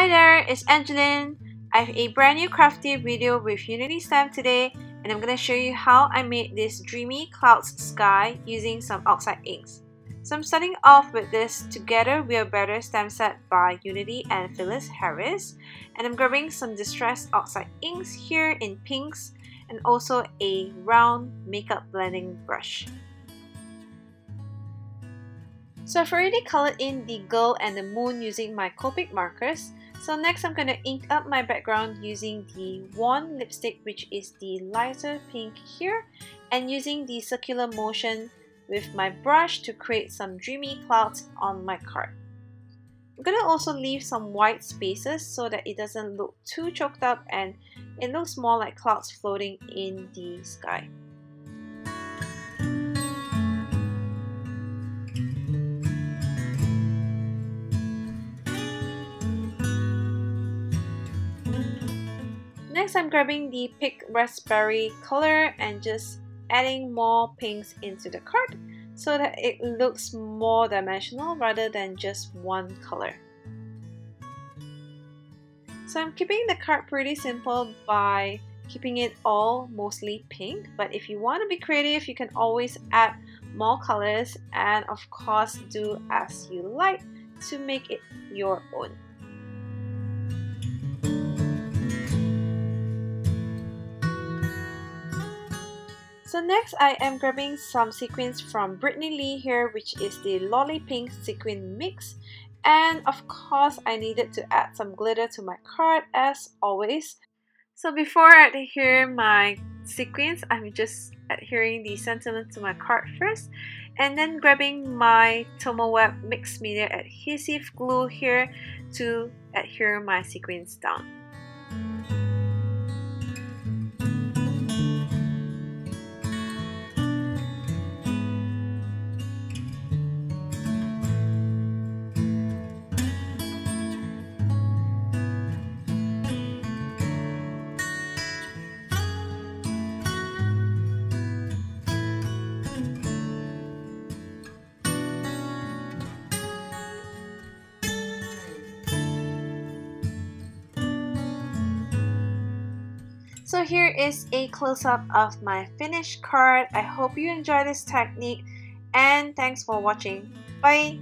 Hi there, it's Angeline. I have a brand new crafty video with Unity stamp today, and I'm going to show you how I made this Dreamy Clouds Sky using some Oxide inks. So I'm starting off with this Together We Are Better stamp set by Unity and Phyllis Harris, and I'm grabbing some distressed Oxide inks here in pinks and also a round makeup blending brush. So I've already colored in the girl and the moon using my Copic markers. So next I'm going to ink up my background using the Wand lipstick, which is the lighter pink here, and using the circular motion with my brush to create some dreamy clouds on my card. I'm going to also leave some white spaces so that it doesn't look too choked up and it looks more like clouds floating in the sky. Next, I'm grabbing the Pink Raspberry color and just adding more pinks into the card so that it looks more dimensional rather than just one color. So I'm keeping the card pretty simple by keeping it all mostly pink, but if you want to be creative, you can always add more colors and of course do as you like to make it your own. So next I am grabbing some sequins from Brittany Lee here, which is the Lolly Pink sequin mix, and of course I needed to add some glitter to my card as always. So before I adhere my sequins, I'm just adhering the sentiment to my card first, and then grabbing my Tomo Web mixed media adhesive glue here to adhere my sequins down. So here is a close-up of my finished card. I hope you enjoy this technique and thanks for watching. Bye!